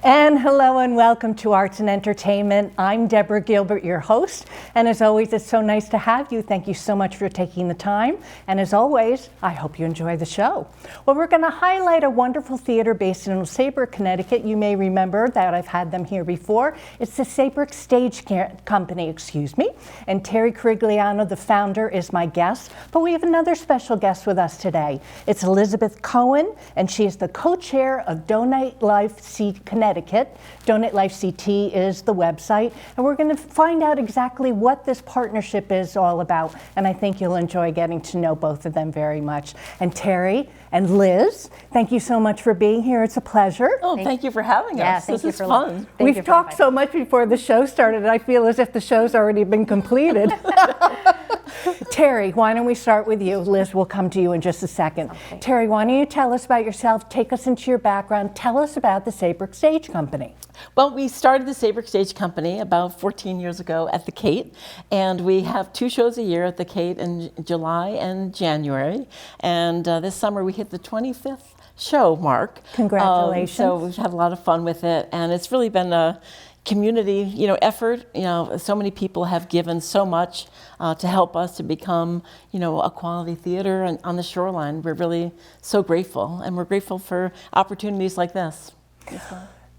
And hello and welcome to Arts and Entertainment. I'm Deborah Gilbert, your host. And as always, it's so nice to have you. Thank you so much for taking the time. And as always, I hope you enjoy the show. Well, we're going to highlight a wonderful theater based in Saybrook, Connecticut. You may remember that I've had them here before. It's the Saybrook Stage Company, And Terry Carigliano, the founder, is my guest. But we have another special guest with us today. It's Elizabeth Cohen, and she is the co-chair of Donate Life Connecticut. Donate Life CT is the website, and we're going to find out exactly what this partnership is all about, and I think you'll enjoy getting to know both of them very much. And Terry and Liz, thank you so much for being here. It's a pleasure. Oh, thank you for having us. This is fun. We've talked so much before the show started, I feel as if the show's already been completed. Terry, why don't we start with you? Liz, we'll come to you in just a second. Okay. Terry, why don't you tell us about yourself, take us into your background, tell us about the Saybrook Stage Company. Well, we started the Saybrook Stage Company about 14 years ago at the Cape, and we have 2 shows a year at the Cape in July and January, and this summer we hit the 25th show mark. Congratulations. So we've had a lot of fun with it, and it's really been a community, effort. So many people have given so much to help us to become, a quality theater on the shoreline. We're really so grateful, and we're grateful for opportunities like this.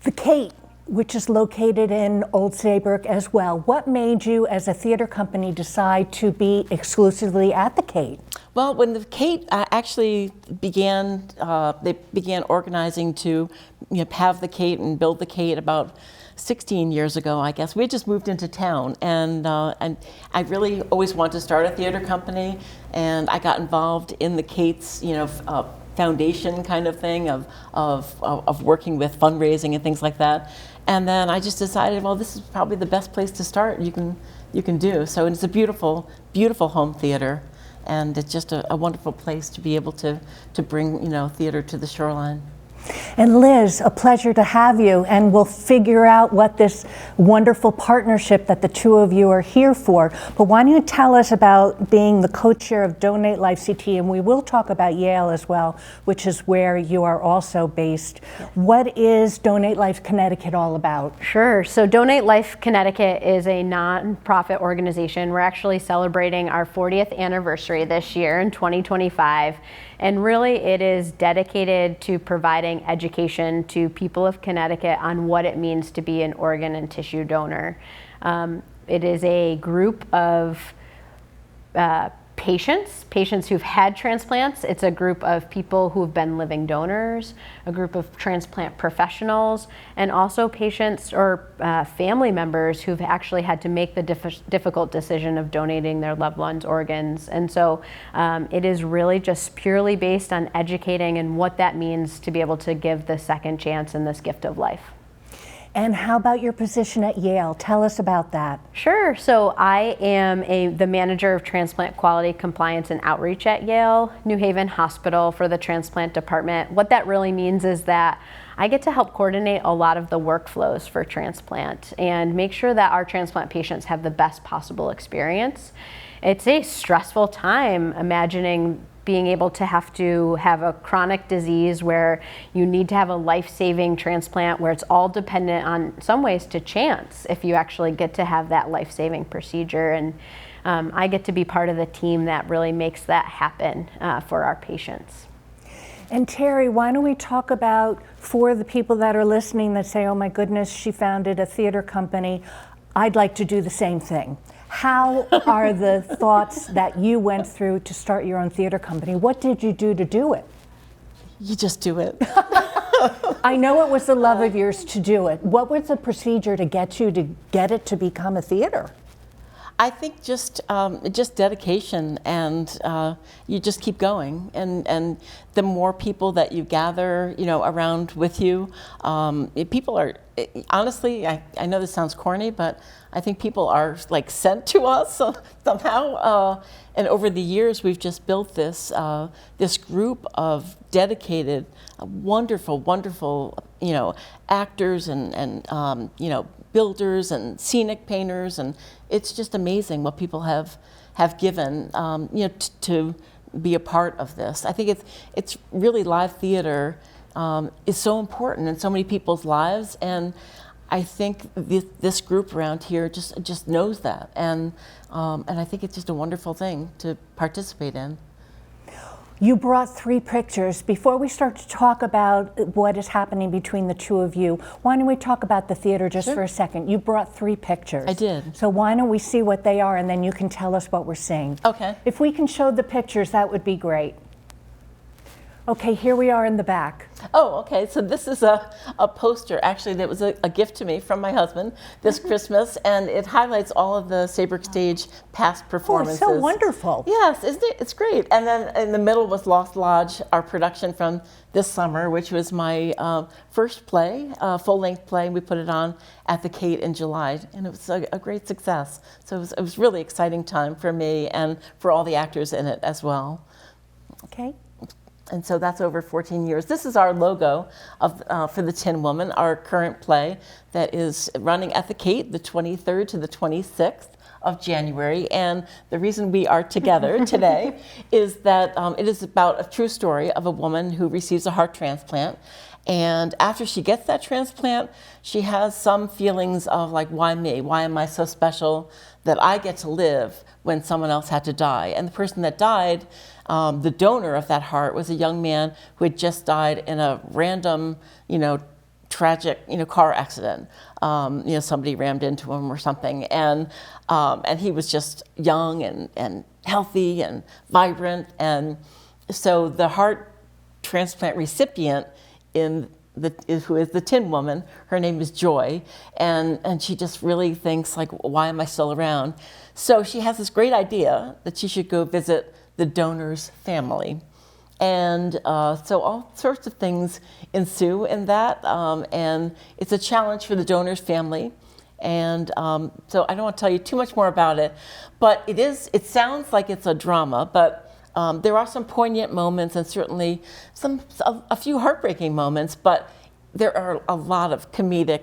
The Cape, which is located in Old Saybrook as well. What made you, as a theater company, decide to be exclusively at the Cape? Well, when the Cape actually began, they began organizing to have the Cape and build the Cape about 16 years ago, I guess. We had just moved into town, and I really always wanted to start a theater company, and I got involved in the Cape's, foundation kind of thing of working with fundraising and things like that. And then I just decided, well, this is probably the best place to start you can do. So it's a beautiful, beautiful home theater, and it's just a wonderful place to be able to bring theater to the shoreline. And Liz, a pleasure to have you, and we'll figure out what this wonderful partnership that the two of you are here for. But why don't you tell us about being the co-chair of Donate Life CT, and we will talk about Yale as well, which is where you are also based. What is Donate Life Connecticut all about? Sure. So Donate Life Connecticut is a nonprofit organization. We're actually celebrating our 40th anniversary this year in 2025. And really, it is dedicated to providing education to people of Connecticut on what it means to be an organ and tissue donor. It is a group of patients who've had transplants. It's a group of people who've been living donors, a group of transplant professionals, and also patients or family members who've actually had to make the difficult decision of donating their loved ones' organs. And so it is really just purely based on educating and what that means to be able to give the second chance in this gift of life. And how about your position at Yale? Tell us about that. Sure. So I am the manager of transplant quality, compliance, and outreach at Yale New Haven Hospital for the transplant department. What that really means is that I get to help coordinate a lot of the workflows for transplant and make sure that our transplant patients have the best possible experience. It's a stressful time imagining being able to have a chronic disease where you need to have a life-saving transplant where it's all dependent on some ways to chance if you actually get to have that life-saving procedure. And I get to be part of the team that really makes that happen for our patients. And Terry, why don't we talk about, for the people that are listening that say, oh my goodness, she founded a theater company, I'd like to do the same thing. How are the thoughts that you went through to start your own theater company? What did you do to do it? You just do it. I know it was the love of yours to do it. What was the procedure to get it to become a theater? I think just dedication, and you just keep going, and the more people that you gather, around with you, people are, honestly, I know this sounds corny, but I think people are like sent to us somehow. And over the years, we've just built this group of dedicated, wonderful, actors and builders and scenic painters, and it's just amazing what people have given, to be a part of this. I think it's really live theater is so important in so many people's lives, and I think this group around here just knows that, and I think it's just a wonderful thing to participate in. You brought 3 pictures. Before we start to talk about what is happening between the two of you, why don't we talk about the theater just for a second? You brought 3 pictures. I did. So why don't we see what they are, and then you can tell us what we're seeing. Okay. If we can show the pictures, that would be great. Okay, here we are in the back. Oh, okay. So this is a poster, actually, that was a gift to me from my husband this Christmas, and it highlights all of the Saybrook Stage past performances. Oh, it's so wonderful. Yes, isn't it? It's great. And then in the middle was Lost Lodge, our production from this summer, which was my first play, full-length play. We put it on at the Kate in July, and it was a great success. So it was really exciting time for me and for all the actors in it as well. Okay. And so that's over 14 years. This is our logo for the Tin Woman, our current play that is running at the Kate the 23rd to the 26th of January. And the reason we are together today is that it is about a true story of a woman who receives a heart transplant. And after she gets that transplant, she has some feelings of like, why me? Why am I so special that I get to live when someone else had to die? And the person that died, the donor of that heart, was a young man who had just died in a random, tragic, car accident. Somebody rammed into him or something, and he was just young and healthy and vibrant. And so the heart transplant recipient who is the Tin Woman, her name is Joy, and she just really thinks like, why am I still around? So she has this great idea that she should go visit the donor's family. And so all sorts of things ensue in that, and it's a challenge for the donor's family. And so I don't want to tell you too much more about it, but it sounds like it's a drama, but there are some poignant moments and certainly a few heartbreaking moments, but there are a lot of comedic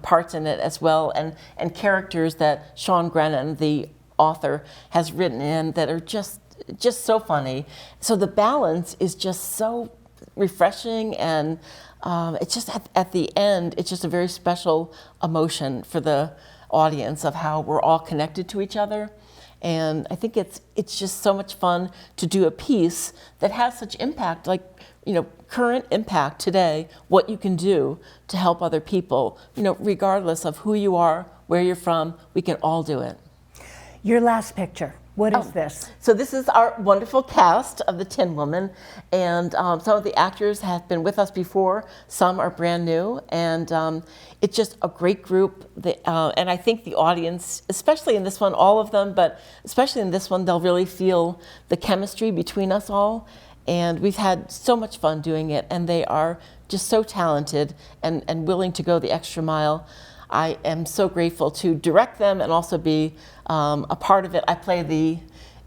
parts in it as well, and characters that Sean Grennan, the author, has written in that are just so funny. So the balance is just so refreshing, and it's just at the end, it's just a very special emotion for the audience of how we're all connected to each other. And I think it's just so much fun to do a piece that has such impact, like, current impact today, what you can do to help other people, regardless of who you are, where you're from, we can all do it. Your last picture, what is this? So this is our wonderful cast of the Tin Woman, and some of the actors have been with us before, some are brand new, and it's just a great group. And I think the audience, especially in this one, all of them, but especially in this one, they'll really feel the chemistry between us all. And we've had so much fun doing it, and they are just so talented and willing to go the extra mile. I am so grateful to direct them and also be a part of it. I play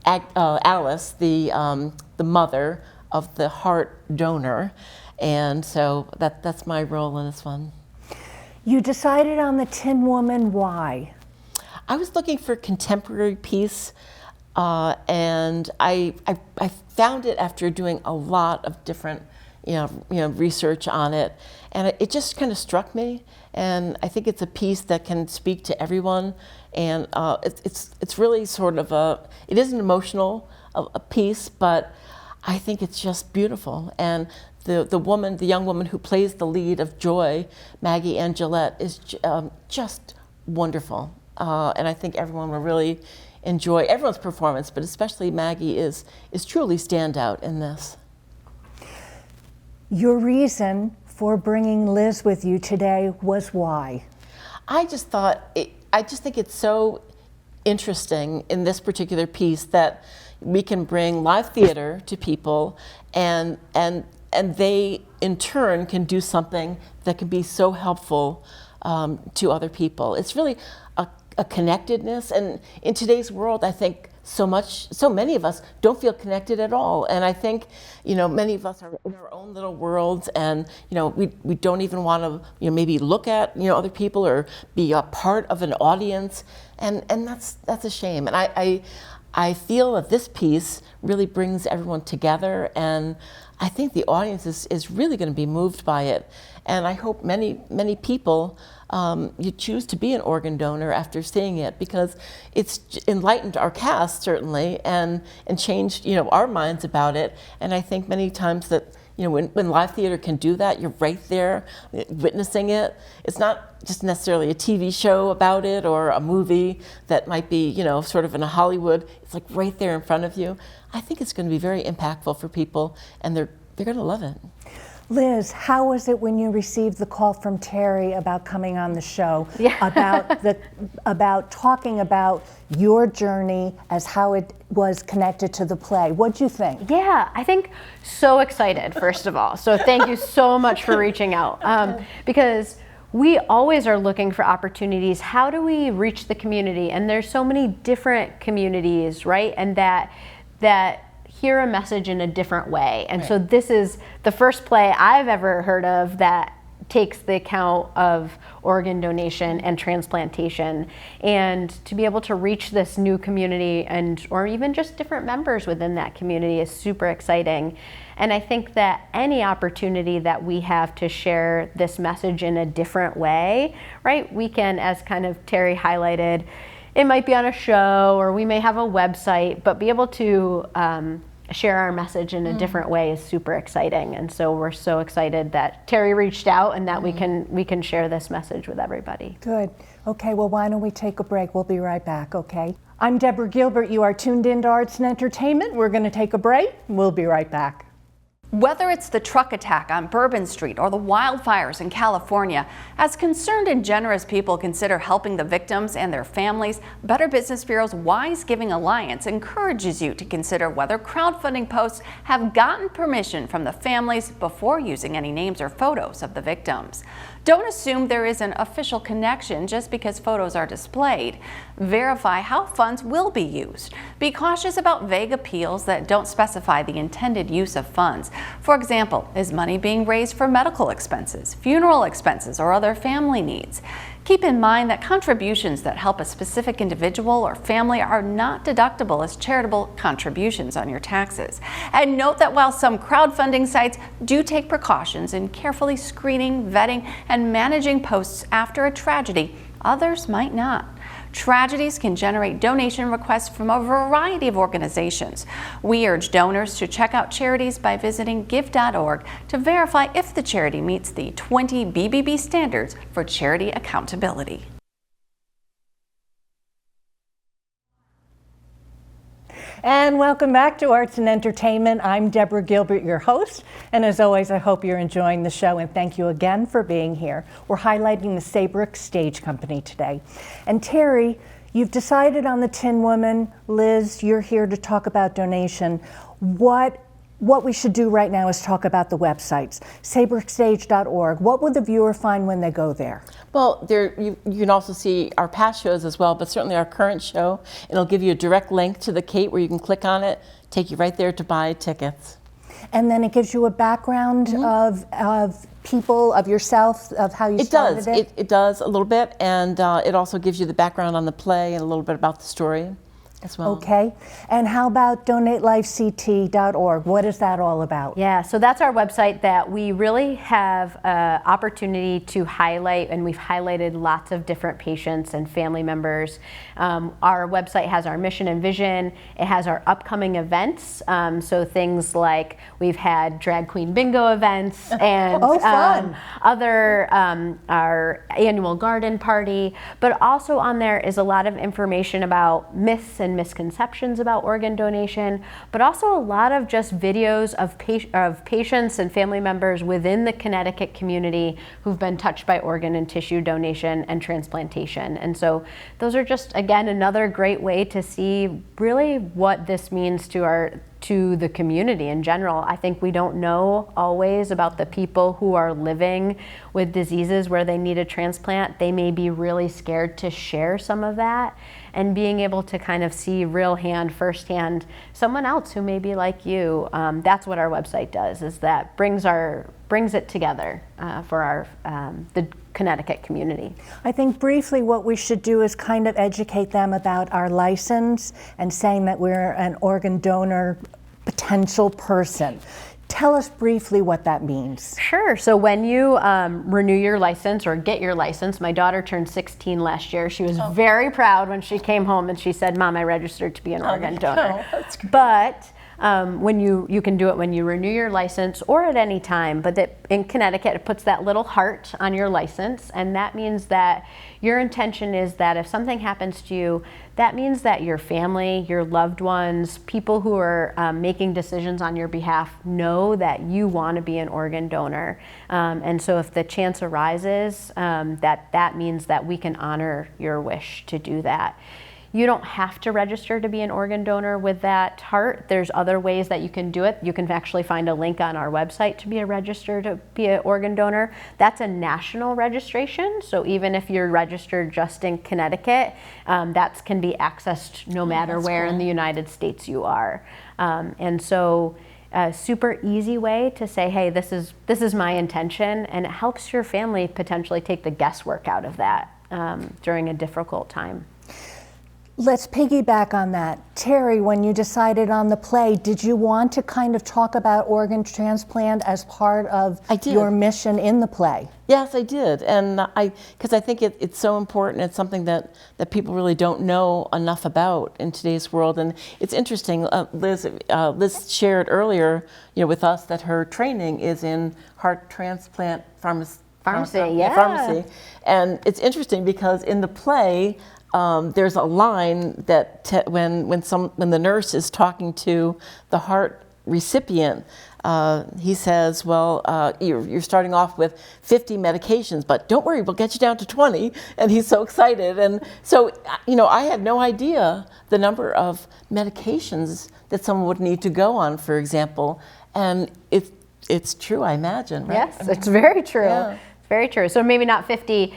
Alice, the mother of the heart donor, and so that's my role in this one. You decided on the Tin Woman, why? I was looking for a contemporary piece, and I found it after doing a lot of different research on it, and it just kind of struck me. And I think it's a piece that can speak to everyone, and it's really sort of it is an emotional a piece, but I think it's just beautiful. And the young woman who plays the lead of Joy, Maggie Ann Gillette, is just wonderful, and I think everyone will really enjoy everyone's performance, but especially Maggie is truly standout in this. Your reason for bringing Liz with you today was why? I just think it's so interesting in this particular piece that we can bring live theater to people, and they in turn can do something that can be so helpful to other people. It's really a connectedness, and in today's world, I think so many of us don't feel connected at all. And I think, many of us are in our own little worlds, and, we don't even want to, maybe look at, other people or be a part of an audience. And that's a shame. And I feel that this piece really brings everyone together, and I think the audience is really going to be moved by it. And I hope many people you choose to be an organ donor after seeing it, because it's enlightened our cast certainly, and changed our minds about it. And I think many times that when live theater can do that, you're right there witnessing it. It's not just necessarily a TV show about it or a movie that might be sort of in a Hollywood. It's like right there in front of you. I think it's going to be very impactful for people, and they're going to love it. Liz, how was it when you received the call from Terry about coming on the show? Yeah. about talking about your journey as how it was connected to the play. What'd you think? Yeah, I think so excited, first of all. So thank you so much for reaching out. Because we always are looking for opportunities. How do we reach the community? And there's so many different communities, right? And that hear a message in a different way. And so this is the first play I've ever heard of that takes the account of organ donation and transplantation, and to be able to reach this new community or even just different members within that community is super exciting. And I think that any opportunity that we have to share this message in a different way, right? We can, as kind of Terry highlighted, it might be on a show or we may have a website, but be able to share our message in a different way is super exciting. And so we're so excited that Terry reached out and that we can share this message with everybody. Good. Okay, well, why don't we take a break? We'll be right back, okay? I'm Deborah Gilbert. You are tuned into Arts and Entertainment. We're going to take a break. We'll be right back. Whether it's the truck attack on Bourbon Street or the wildfires in California, as concerned and generous people consider helping the victims and their families, Better Business Bureau's Wise Giving Alliance encourages you to consider whether crowdfunding posts have gotten permission from the families before using any names or photos of the victims. Don't assume there is an official connection just because photos are displayed. Verify how funds will be used. Be cautious about vague appeals that don't specify the intended use of funds. For example, is money being raised for medical expenses, funeral expenses, or other family needs? Keep in mind that contributions that help a specific individual or family are not deductible as charitable contributions on your taxes. And note that while some crowdfunding sites do take precautions in carefully screening, vetting, and managing posts after a tragedy, others might not. Tragedies can generate donation requests from a variety of organizations. We urge donors to check out charities by visiting give.org to verify if the charity meets the 20 BBB standards for charity accountability. And welcome back to Arts and Entertainment. I'm Deborah Gilbert, your host. And as always, I hope you're enjoying the show, and thank you again for being here. We're highlighting the Saybrook Stage Company today. And Terry, you've decided on the Tin Woman. Liz, you're here to talk about donation. What we should do right now is talk about the websites, saybrookStage.org. What would the viewer find when they go there? Well, you can also see our past shows as well, but certainly our current show. It'll give you a direct link to the Kate where you can click on it, take you right there to buy tickets. And then it gives you a background of people, of yourself, of how you started it? It does a little bit, and it also gives you the background on the play and a little bit about the story as well. Okay. And how about donatelifect.org? What is that all about? Yeah, so that's our website that we really have an opportunity to highlight, and we've highlighted lots of different patients and family members. Our website has our mission and vision. It has our upcoming events. So things like we've had drag queen bingo events and fun. our annual garden party. But also on there is a lot of information about myths and misconceptions about organ donation, but also a lot of just videos of patients and family members within the Connecticut community who've been touched by organ and tissue donation and transplantation. And so those are just, again, another great way to see really what this means to the community in general. I think we don't know always about the people who are living with diseases where they need a transplant. They may be really scared to share some of that, and being able to kind of see firsthand someone else who may be like you. That's what our website does, is that brings it together for the Connecticut community. I think briefly what we should do is kind of educate them about our license and saying that we're an organ donor potential person. Tell us briefly what that means. Sure. So when you renew your license or get your license, my daughter turned 16 last year. She was very proud when she came home and she said, "Mom, I registered to be an organ donor." That's great. But when you can do it when you renew your license or at any time, but that in Connecticut it puts that little heart on your license, and that means that your intention is that if something happens to you, that means that your family, your loved ones, people who are making decisions on your behalf know that you want to be an organ donor. And so if the chance arises, that means that we can honor your wish to do that. You don't have to register to be an organ donor with that heart. There's other ways that you can do it. You can actually find a link on our website to be registered to be an organ donor. That's a national registration. So even if you're registered just in Connecticut, that can be accessed no matter where in the United States you are. And so a super easy way to say, hey, this is my intention, and it helps your family potentially take the guesswork out of that during a difficult time. Let's piggyback on that. Terry, when you decided on the play, did you want to kind of talk about organ transplant as part of your mission in the play? Yes, I did, and because I think it's so important. It's something that people really don't know enough about in today's world. And it's interesting. Liz shared earlier, with us that her training is in heart transplant pharmacy. Pharmacy. And it's interesting because in the play, there's a line that when the nurse is talking to the heart recipient, he says, well, you're starting off with 50 medications, but don't worry, we'll get you down to 20. And he's so excited. And so, I had no idea the number of medications that someone would need to go on, for example. And it's true, I imagine, right? Yes, it's very true. Yeah. It's very true. So maybe not 50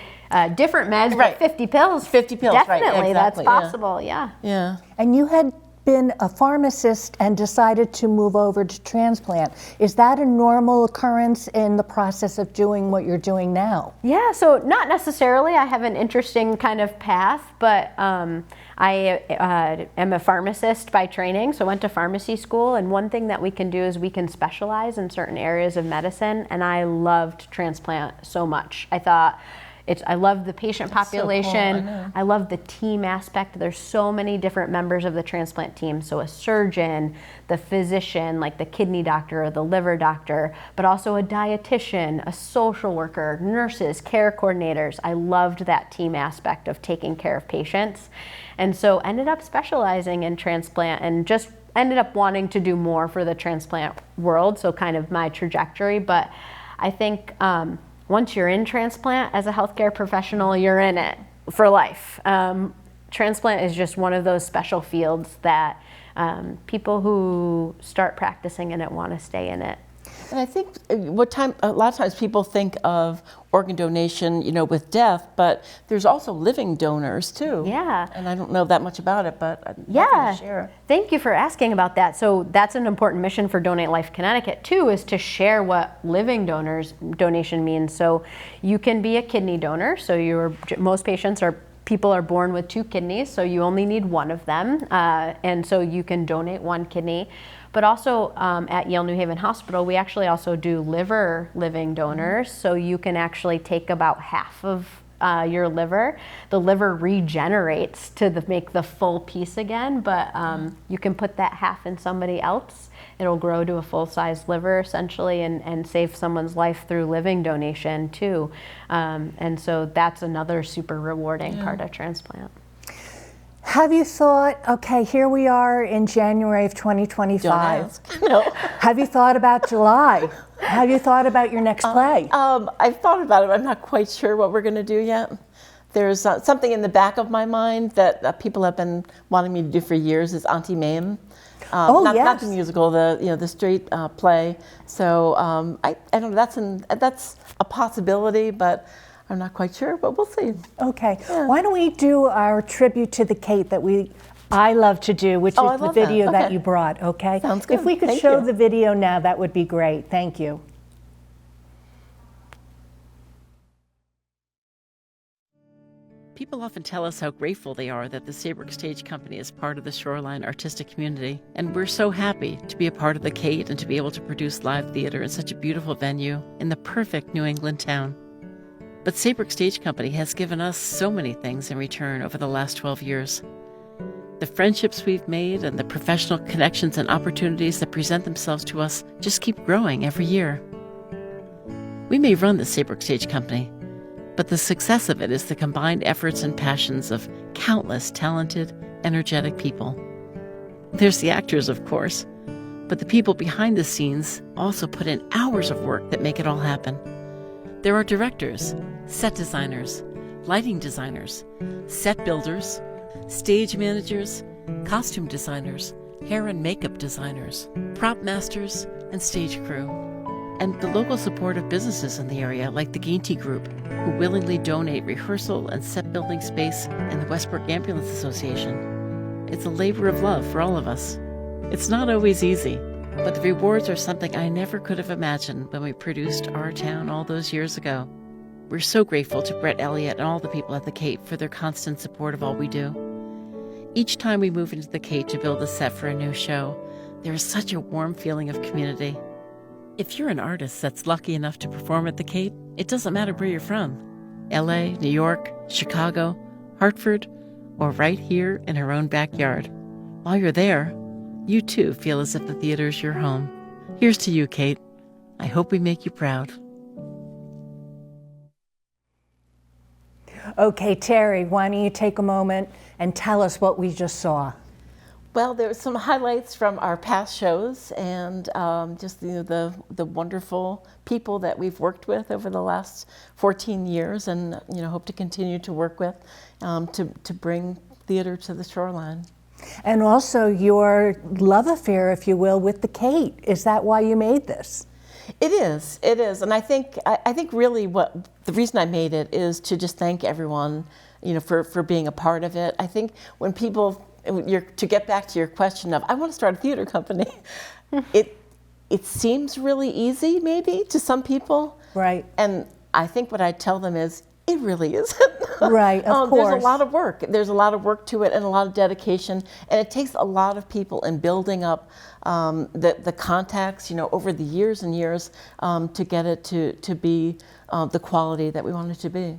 different meds, but 50 pills. 50 pills, definitely, right, exactly, that's possible, yeah. Yeah. And you had been a pharmacist and decided to move over to transplant. Is that a normal occurrence in the process of doing what you're doing now? Yeah, so not necessarily. I have an interesting kind of path, but I am a pharmacist by training, so I went to pharmacy school, and one thing that we can do is we can specialize in certain areas of medicine, and I loved transplant so much. I love the patient population. So cool. I love the team aspect. There's so many different members of the transplant team. So a surgeon, the physician, like the kidney doctor or the liver doctor, but also a dietitian, a social worker, nurses, care coordinators. I loved that team aspect of taking care of patients. And so ended up specializing in transplant and just ended up wanting to do more for the transplant world. So kind of my trajectory. But I think once you're in transplant as a healthcare professional, you're in it for life. Transplant is just one of those special fields that people who start practicing in it want to stay in it. And I think a lot of times people think of organ donation, with death, but there's also living donors too. Yeah. And I don't know that much about it, but I'd love to share. Thank you for asking about that. So that's an important mission for Donate Life Connecticut too, is to share what living donation means. So you can be a kidney donor. So most people are born with 2 kidneys, so you only need one of them, and so you can donate 1 kidney. But also at Yale New Haven Hospital, we actually also do liver living donors, so you can actually take about half of your liver. The liver regenerates to make the full piece again, but you can put that half in somebody else. It'll grow to a full-size liver essentially and save someone's life through living donation too. And so that's another super rewarding part of transplant. Have you thought, okay, here we are in January of 2025. Don't ask. No. Have you thought about July? Have you thought about your next play? I've thought about it. I'm not quite sure what we're going to do yet. There's something in the back of my mind that people have been wanting me to do for years is Auntie Mame. Not the musical, the straight play. So I don't know. That's a possibility, but I'm not quite sure. But we'll see. Okay. Yeah. Why don't we do our tribute to the Kate that I love to do, which is the video that you brought. Okay. Sounds good. If we could show the video now, that would be great. Thank you. People often tell us how grateful they are that the Saybrook Stage Company is part of the Shoreline artistic community, and we're so happy to be a part of the Kate and to be able to produce live theater in such a beautiful venue in the perfect New England town. But Saybrook Stage Company has given us so many things in return over the last 12 years. The friendships we've made and the professional connections and opportunities that present themselves to us just keep growing every year. We may run the Saybrook Stage Company, but the success of it is the combined efforts and passions of countless talented, energetic people. There's the actors, of course, but the people behind the scenes also put in hours of work that make it all happen. There are directors, set designers, lighting designers, set builders, stage managers, costume designers, hair and makeup designers, prop masters, and stage crew. And the local support of businesses in the area like the Ginty Group, who willingly donate rehearsal and set building space, and the Westbrook Ambulance Association. It's a labor of love for all of us. It's not always easy, but the rewards are something I never could have imagined when we produced Our Town all those years ago. We're so grateful to Brett Elliott and all the people at the Cape for their constant support of all we do. Each time we move into the Cape to build a set for a new show, there is such a warm feeling of community. If you're an artist that's lucky enough to perform at the Cape, it doesn't matter where you're from. LA, New York, Chicago, Hartford, or right here in our own backyard. While you're there, you too feel as if the theater's your home. Here's to you, Kate. I hope we make you proud. Okay, Terry, why don't you take a moment and tell us what we just saw? Well, there were some highlights from our past shows and just the wonderful people that we've worked with over the last 14 years and hope to continue to work with to bring theater to the Shoreline. And also your love affair, if you will, with the Kate. Is that why you made this? It is, and I think really what the reason I made it is to just thank everyone, for being a part of it. I think when people, to get back to your question of I want to start a theater company, it seems really easy maybe to some people, right? And I think what I tell them is it really isn't. Right, of course. There's a lot of work. There's a lot of work to it and a lot of dedication, and it takes a lot of people in building up the contacts, over the years and years to get it to be the quality that we want it to be.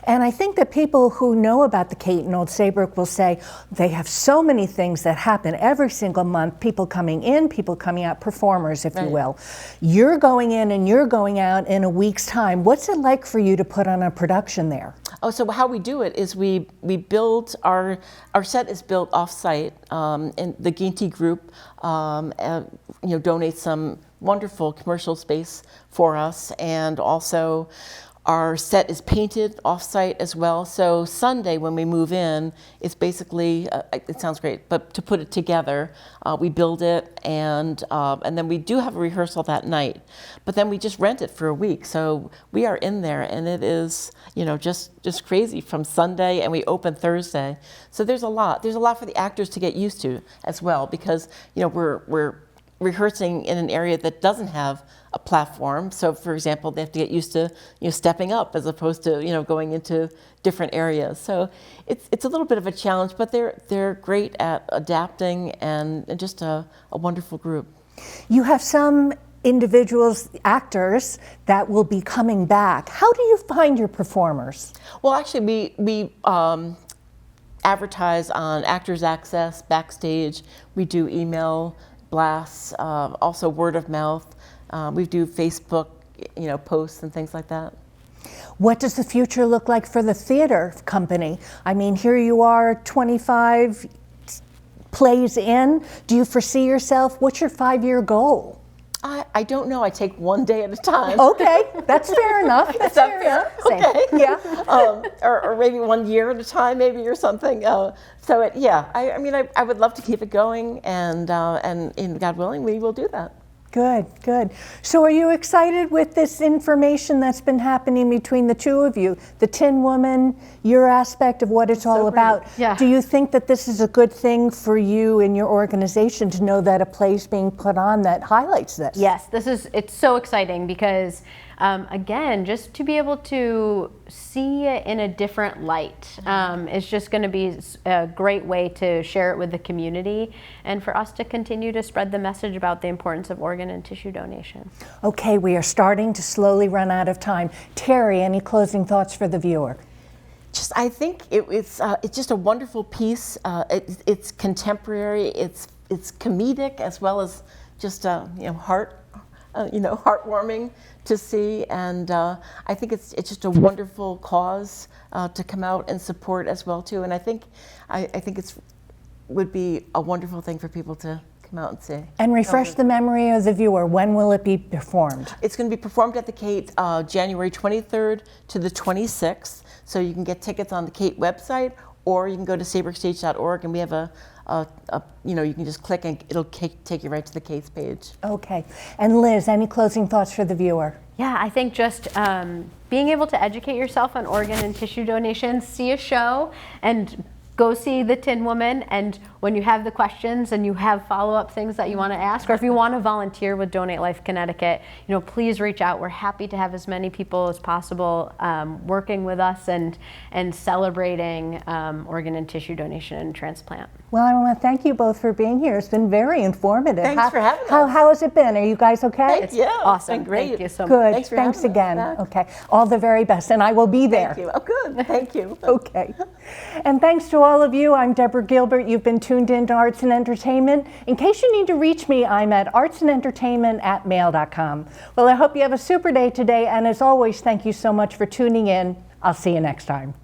And I think that people who know about the Kate and Old Saybrook will say they have so many things that happen every single month, people coming in, people coming out, performers, if you will. You're going in and you're going out in a week's time. What's it like for you to put on a production there? Oh, so how we do it is we build our set is built off-site, and the Ginty Group donates some wonderful commercial space for us, and also our set is painted off-site as well. So Sunday when we move in, it's basically, it sounds great, but to put it together, we build it and then we do have a rehearsal that night. But then we just rent it for a week. So we are in there and it is, just crazy from Sunday, and we open Thursday. So there's a lot for the actors to get used to as well, because, we're rehearsing in an area that doesn't have a platform. So for example, they have to get used to stepping up as opposed to going into different areas. So it's a little bit of a challenge, but they're great at adapting and just a wonderful group. You have some individuals, actors, that will be coming back. How do you find your performers? Well, actually we advertise on Actors Access, Backstage. We do email blasts, also word of mouth. We do Facebook, posts and things like that. What does the future look like for the theater company? I mean, here you are, 25 plays in. Do you foresee yourself? What's your 5-year goal? I don't know. I take one day at a time. Okay, that's fair enough. Is that fair? Okay. Yeah. Or maybe 1 year at a time, maybe, or something. I would love to keep it going, and God willing, we will do that. Good, good. So are you excited with this information that's been happening between the two of you? The Tin Woman, your aspect of what it's all about. Yeah. Do you think that this is a good thing for you and your organization to know that a play's being put on that highlights this? Yes, it's so exciting because again, just to be able to see it in a different light is just going to be a great way to share it with the community and for us to continue to spread the message about the importance of organ and tissue donation. Okay, we are starting to slowly run out of time. Terry, any closing thoughts for the viewer? I think it's just a wonderful piece. It's contemporary. It's comedic as well as just heartwarming to see. And I think it's just a wonderful cause to come out and support as well too. And I think it's would be a wonderful thing for people to come out and see. And refresh the memory of the viewer. When will it be performed? It's going to be performed at the Kate January 23rd to the 26th. So you can get tickets on the Kate website, or you can go to saybrookStage.org, and we have you can just click and it'll take you right to the Kate's page. Okay. And Liz, any closing thoughts for the viewer? Yeah, I think just being able to educate yourself on organ and tissue donations, see a show, and go see the Tin Woman, and when you have the questions and you have follow-up things that you want to ask, or if you want to volunteer with Donate Life Connecticut, please reach out. We're happy to have as many people as possible working with us and celebrating organ and tissue donation and transplant. Well, I want to thank you both for being here. It's been very informative. Thanks for having us. How has it been? Are you guys okay? Thank you. Awesome. It's been great. Thank you so much. Good. Thanks for Thanks having again. us. Okay. All the very best, and I will be there. Thank you. Oh, good. Thank you. Okay. And thanks to all of you. I'm Deborah Gilbert. You've been tuned in to Arts and Entertainment. In case you need to reach me, I'm at artsandentertainment@mail.com. Well, I hope you have a super day today, and as always, thank you so much for tuning in. I'll see you next time.